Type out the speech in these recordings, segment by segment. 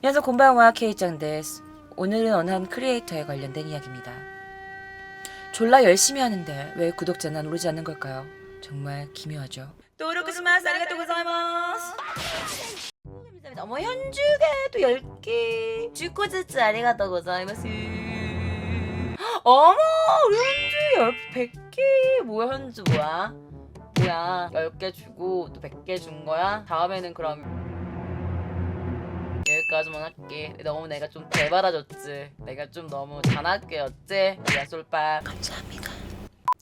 皆さんこんばんは、케이짱です. 오늘은 어느 한 크리에이터에 관련된 이야기입니다. 졸라 열심히 하는데 왜 구독자는 오르지 않는 걸까요? 정말 기묘하죠. 도로쿠시마스 아리가또 고자이마스. 어머, 현주가 또 10개. 주코즈츠 아리가또 고자이마스. 어머, 우리 현주 100개. 뭐야, 현주 뭐야? 뭐야, 10개 주고 또 100개 준 거야? 다음에는 그럼 여기까지만 할게. 너무 내가 좀 대받아줬지. 내가 좀 너무 잔악계였지. 야솔빠 감사합니다.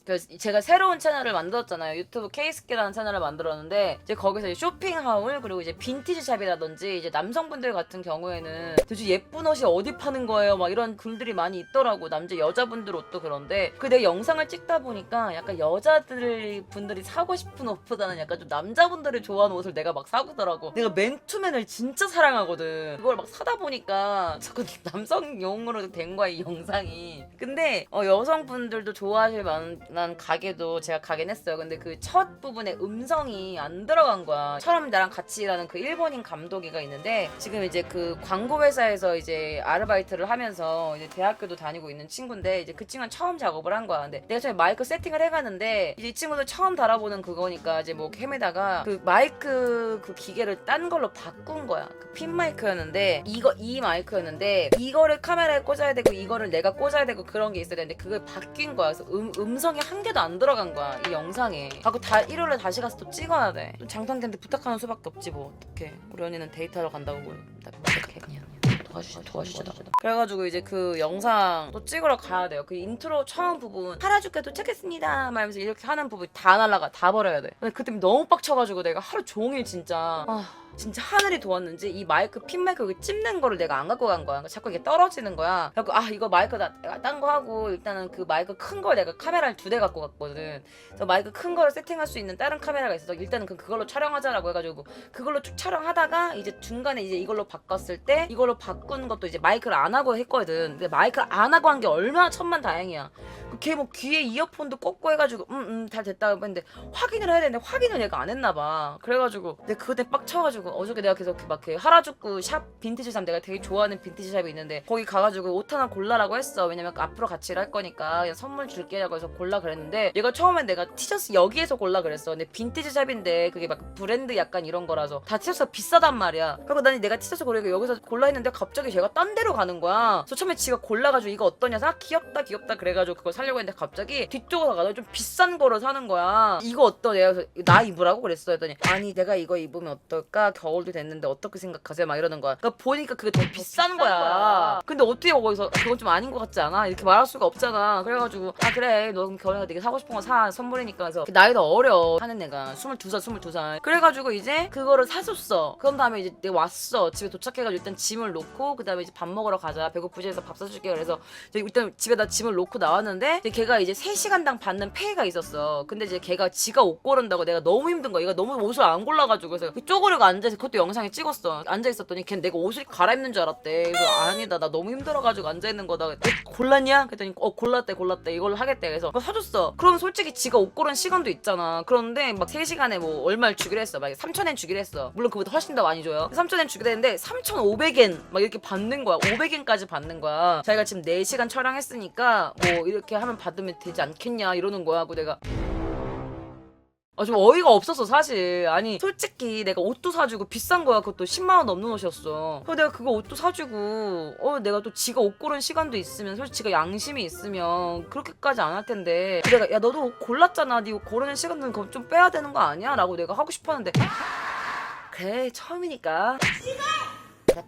그래서 제가 새로운 채널을 만들었잖아요. 유튜브 케이스케라는 채널을 만들었는데 이제 거기서 이제 쇼핑 하울 그리고 이제 빈티지 샵이라든지 이제 남성분들 같은 경우에는 도대체 예쁜 옷이 어디 파는 거예요? 막 이런 글들이 많이 있더라고. 남자 여자분들 옷도 그런데 그 내 영상을 찍다 보니까 약간 여자분들이 사고 싶은 옷보다는 약간 좀 남자분들이 좋아하는 옷을 내가 막 사고더라고. 내가 맨투맨을 진짜 사랑하거든. 그걸 막 사다 보니까 자꾸 남성용으로 된 거야 이 영상이. 근데 여성분들도 좋아하실 만한 가게도 제가 가긴 했어요. 근데 그 첫 부분에 음성이 안 들어간 거야. 처럼 나랑 같이 일하는 그 일본인 감독이가 있는데 지금 이제 그 광고 회사에서 이제 아르바이트를 하면서 이제 대학교도 다니고 있는 친구인데 이제 그 친구는 처음 작업을 한 거야. 근데 내가 처음에 마이크 세팅을 해가는데 이제 이 친구도 처음 달아보는 그거니까 이제 뭐 헤매다가 그 마이크 그 기계를 딴 걸로 바꾼 거야. 그 핀 마이크였는데 이 마이크였는데 이거를 카메라에 꽂아야 되고 이거를 내가 꽂아야 되고 그런 게 있어야 되는데 그걸 바뀐 거야. 그래서 음성이 한 개도 안 들어간 거야 이 영상에. 하고 일요일에 다시 가서 또 찍어야 돼. 또 장탄기한테 부탁하는 수밖에 없지 뭐. 어떡해. 우리 언니는 데이트하러 간다고 부탁해 그냥. 도와주죠. 그래가지고 이제 그 영상 또 찍으러 가야 돼요. 그 인트로 처음 부분 하라주께 도착했습니다 말하면서 이렇게 하는 부분 다 날라가 다 버려야 돼. 근데 그때 너무 빡쳐가지고 내가 하루 종일 진짜 진짜 하늘이 도왔는지 이 마이크 핀 마이크 찝는 거를 내가 안 갖고 간 거야. 그러니까 자꾸 이게 떨어지는 거야. 그래서 이거 마이크 딴 거 하고 일단은 그 마이크 큰 걸 내가 카메라를 2대 갖고 갔거든. 그래서 마이크 큰 거를 세팅할 수 있는 다른 카메라가 있어서 일단은 그걸로 촬영하자라고 해가지고 그걸로 쭉 촬영하다가 이제 중간에 이제 이걸로 바꿨을 때 이걸로 바꾼 것도 이제 마이크를 안 하고 했거든. 근데 마이크를 안 하고 한 게 얼마나 천만다행이야. 걔 뭐 귀에 이어폰도 꽂고 해가지고 다 됐다고 했는데 확인을 해야 되는데 확인을 얘가 안 했나봐. 그래가지고 내가 그때 빡쳐가지고 어저께 내가 계속 막 그 하라주쿠 샵 빈티지 샵 내가 되게 좋아하는 빈티지 샵이 있는데 거기 가가지고 옷 하나 골라라고 했어. 왜냐면 앞으로 같이 일할 거니까 그냥 선물 줄게라고 해서 골라 그랬는데 얘가 처음엔 내가 티셔츠 여기에서 골라 그랬어. 근데 빈티지 샵인데 그게 막 브랜드 약간 이런 거라서 다 티셔츠가 비싸단 말이야. 그리고 난 내가 티셔츠 고르고 여기서 골라 했는데 갑자기 걔가 딴 데로 가는 거야. 그래서 처음에 지가 골라가지고 이거 어떠냐 사 귀엽다 그래가지고 그걸 사려고 했는데 갑자기 뒤쪽으로 가서 좀 비싼 거를 사는 거야. 이거 어떠냐? 그래서 나 입으라고 그랬어. 했더니 아니 내가 이거 입으면 어떨까? 겨울도 됐는데 어떻게 생각하세요? 막 이러는 거야. 그러니까 보니까 그게 더 비싼 거야. 근데 어떻게 거기서 그건 좀 아닌 것 같지 않아? 이렇게 말할 수가 없잖아. 그래가지고 그래 너 그럼 겨울에 되게 사고 싶은 거 사 선물이니까. 해서 나이도 어려 하는 애가 22살 그래가지고 이제 그거를 사줬어. 그런 다음에 이제 내가 왔어. 집에 도착해가지고 일단 짐을 놓고 그 다음에 이제 밥 먹으러 가자. 배고프지 해서 밥 사줄게. 그래서 일단 집에다 짐을 놓고 나왔는데 이제 걔가 이제 3시간당 받는 페이가 있었어. 근데 이제 걔가 지가 옷 고른다고 내가 너무 힘든 거야. 얘가 너무 옷을 안 골라가지고 그래서 쪼그리고 앉아서 그것도 영상에 찍었어. 앉아있었더니 걔는 내가 옷을 갈아입는 줄 알았대. 그래서 아니다 나 너무 힘들어가지고 앉아있는 거다. 골랐냐? 그랬더니 골랐대 이걸로 하겠대. 그래서 그거 사줬어. 그럼 솔직히 지가 옷 고른 시간도 있잖아. 그런데 막 3시간에 뭐 얼마를 주기로 했어. 막 3,000엔 주기로 했어. 물론 그보다 훨씬 더 많이 줘요. 3,000엔 주기로 했는데 3,500엔 막 이렇게 받는 거야. 500엔까지 받는 거야. 자기가 지금 4시간 촬영했으니까 뭐 이렇게 하면 받으면 되지 않겠냐 이러는 거야. 하고 내가 좀 어이가 없었어 사실. 아니 솔직히 내가 옷도 사주고 비싼 거야. 그것도 10만 원 넘는 옷이었어. 그래서 내가 그거 옷도 사주고 내가 또 지가 옷 고른 시간도 있으면 솔직히 지가 양심이 있으면 그렇게까지 안 할 텐데 내가 야 너도 옷 골랐잖아. 네 옷 고르는 시간은 그거 좀 빼야 되는 거 아니야? 라고 내가 하고 싶었는데 그래 처음이니까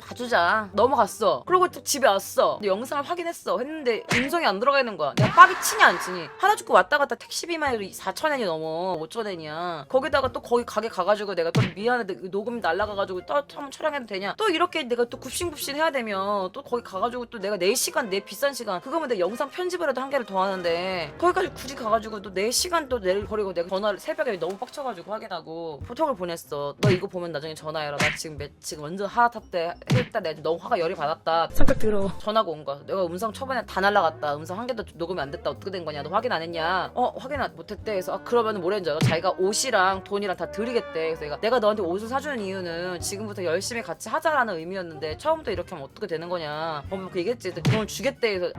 봐주자. 넘어갔어. 그리고 또 집에 왔어. 근데 영상을 확인했어. 했는데 음성이 안 들어가 있는 거야. 내가 빡이 치냐 안 치니. 하라주쿠 왔다 갔다 택시비만 해도 4,000엔이 넘어. 5,000엔이야. 거기다가 또 거기 가게 가가지고 내가 또 미안해 녹음 날라가가지고 또 한번 촬영해도 되냐. 또 이렇게 내가 또 굽신굽신 해야 되면 또 거기 가가지고 또 내가 4시간 내 비싼 시간 그거면 내가 영상 편집을 해도 한 개를 더 하는데 거기까지 굳이 가가지고 또 4시간 또 내를 버리고 내가 전화를 새벽에 너무 빡쳐가지고 확인하고 포톡을 보냈어. 너 이거 보면 나중에 전화해라. 나 지금 완전 하핫 때 했다. 내가 너무 화가 열이 받았다. 성격 더러워. 전화가 온 거야. 내가 음성 초반에 다 날라갔다. 음성 한 개도 녹음이 안 됐다. 어떻게 된 거냐? 너 확인 안 했냐? 확인 못했대. 그래서 그러면 뭐랬는지 알아? 자기가 옷이랑 돈이랑 다 드리겠대. 그래서 내가 너한테 옷을 사주는 이유는 지금부터 열심히 같이 하자라는 의미였는데 처음부터 이렇게 하면 어떻게 되는 거냐? 그 얘기했지. 돈을 주겠대. 그래서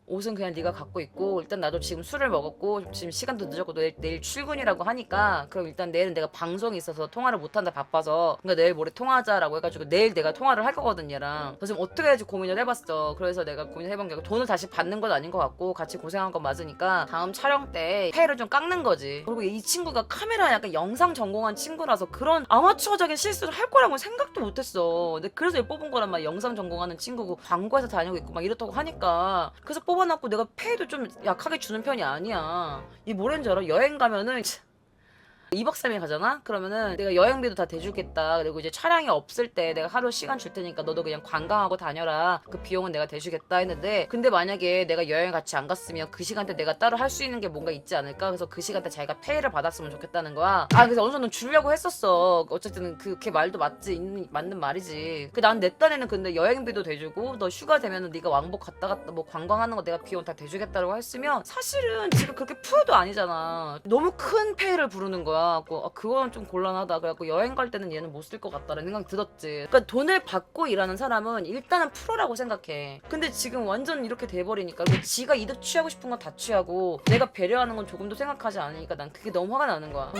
옷은 그냥 네가 갖고 있고 일단 나도 지금 술을 먹었고 지금 시간도 늦었고 내일 출근이라고 하니까 그럼 일단 내일은 내가 방송이 있어서 통화를 못한다 바빠서 그러니까 내일 모레 통화하자라고 해가지고 내일 내가 통화를 할 거거든 얘랑. 그래서 지금 어떻게 해야지 고민을 해봤어. 그래서 내가 고민해본 게 돈을 다시 받는 건 아닌 것 같고 같이 고생한 건 맞으니까 다음 촬영 때 페이를 좀 깎는 거지. 그리고 이 친구가 카메라 약간 영상 전공한 친구라서 그런 아마추어적인 실수를 할 거라고 생각도 못했어. 근데 그래서 얘 뽑은 거란 말이야. 영상 전공하는 친구고 광고회사 다니고 있고 막 이렇다고 하니까 그래서 뽑아놨고 내가 페이도 좀 약하게 주는 편이 아니야. 이 뭐랬는지 알아? 여행 가면은 2박 3일 가잖아? 그러면은 내가 여행비도 다 대주겠다. 그리고 이제 촬영이 없을 때 내가 하루 시간 줄 테니까 너도 그냥 관광하고 다녀라. 그 비용은 내가 대주겠다 했는데 근데 만약에 내가 여행 같이 안 갔으면 그 시간대 내가 따로 할 수 있는 게 뭔가 있지 않을까? 그래서 그 시간대 자기가 페이를 받았으면 좋겠다는 거야. 그래서 어느 정도 주려고 했었어. 어쨌든 걔 말도 맞는 말이지. 난 내 딴에는 근데 여행비도 대주고 너 휴가 되면은 네가 왕복 갔다 뭐 관광하는 거 내가 비용 다 대주겠다라고 했으면 사실은 지금 그렇게 프로도 아니잖아. 너무 큰 페이를 부르는 거야. 그건 좀 곤란하다. 그래갖고 여행 갈 때는 얘는 못 쓸 것 같다라는 생각이 들었지. 그러니까 돈을 받고 일하는 사람은 일단은 프로라고 생각해. 근데 지금 완전 이렇게 돼버리니까 지가 이득 취하고 싶은 건 다 취하고 내가 배려하는 건 조금도 생각하지 않으니까 난 그게 너무 화가 나는 거야.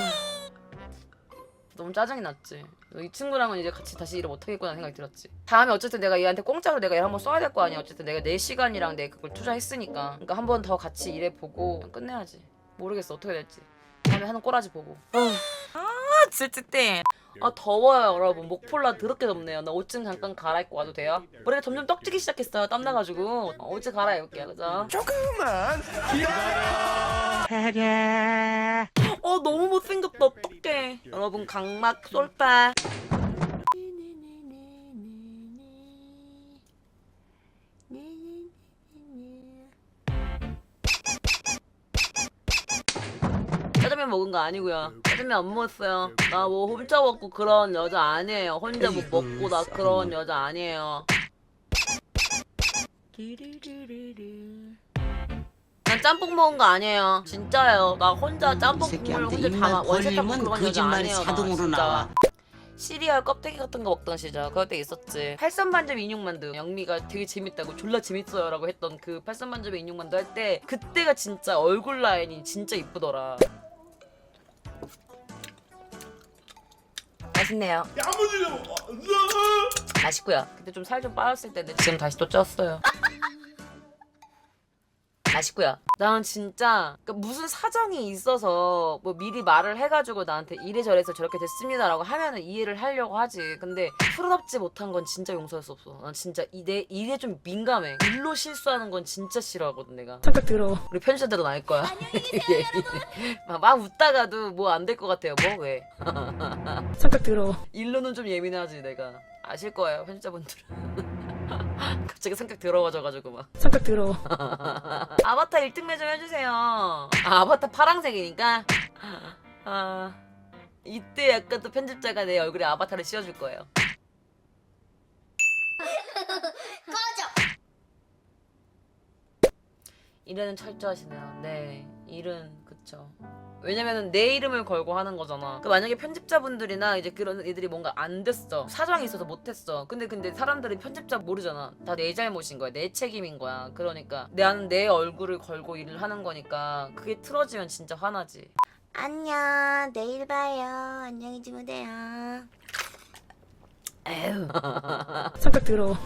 너무 짜증이 났지. 이 친구랑은 이제 같이 다시 일을 못하겠구나 생각이 들었지. 다음에 어쨌든 내가 얘한테 공짜로 내가 일 한번 써야 될 거 아니야. 어쨌든 내가 내 시간이랑 내 그걸 투자했으니까. 그러니까 한 번 더 같이 일해보고 끝내야지. 모르겠어 어떻게 될지. 다음에 하는 꼬라지 보고. 진짜 더워요 여러분. 목폴라 더럽게 덥네요. 나 옷 좀 잠깐 갈아입고 와도 돼요? 머리가 점점 떡지기 시작했어요. 땀나가지고 옷 좀 갈아입을게요. 그죠? 조금만 너무 못생겼다. 어떡해. 여러분 각막 쏠빠. 짜장면 먹은 거 아니고요. 짜장면 안 먹었어요. 나 뭐 혼자 먹고 그런 여자 아니에요. 혼자 뭐 먹고 나 그런 여자 아니에요. 난 짬뽕 먹은 거 아니에요. 진짜예요. 나 혼자 짬뽕 국물 혼자 다 원샷 짬뽕 그런 여자 아니에요. 나 자동으로 진짜. 나와. 시리얼 껍데기 같은 거 먹던 시절 그럴 때 있었지. 8선반점 인육만두 영미가 되게 재밌다고 졸라 재밌어요 라고 했던 그 8선반점의 인육만두 할 때 그때가 진짜 얼굴 라인이 진짜 이쁘더라. 맛있네요. 맛있고요. 그때 좀 살 좀 빠졌을 텐데 지금 다시 또 쪘어요. 맛있고요. 나는 진짜 무슨 사정이 있어서 뭐 미리 말을 해가지고 나한테 이래저래서 저렇게 됐습니다라고 하면은 이해를 하려고 하지. 근데 프로답지 못한 건 진짜 용서할 수 없어. 난 진짜 내 일에 좀 민감해. 일로 실수하는 건 진짜 싫어하거든 내가. 성격 더러워. 우리 편집자들은 알 거야. 막 웃다가도 뭐 안 될 것 같아요. 뭐 왜? 성격 더러워. 일로는 좀 예민하지 내가. 아실 거예요 편집자분들은. 갑자기 성격 더러워져가지고 막. 성격 더러워. 아바타 1등매 좀 해주세요. 아바타 파랑색이니까. 이때 약간 또 편집자가 내 얼굴에 아바타를 씌워줄 거예요. 꺼져. 일에는 철저하시네요. 네, 일은 그쵸. 왜냐면은 내 이름을 걸고 하는 거잖아. 그러니까 만약에 편집자분들이나 이제 그런 애들이 뭔가 안 됐어. 사정이 있어서 못했어. 근데 사람들은 편집자 모르잖아. 다 내 잘못인 거야. 내 책임인 거야. 그러니까 나는 내 얼굴을 걸고 일을 하는 거니까 그게 틀어지면 진짜 화나지. 안녕. 내일 봐요. 안녕히 주무세요. 에휴. 성격 더러워.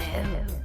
에휴.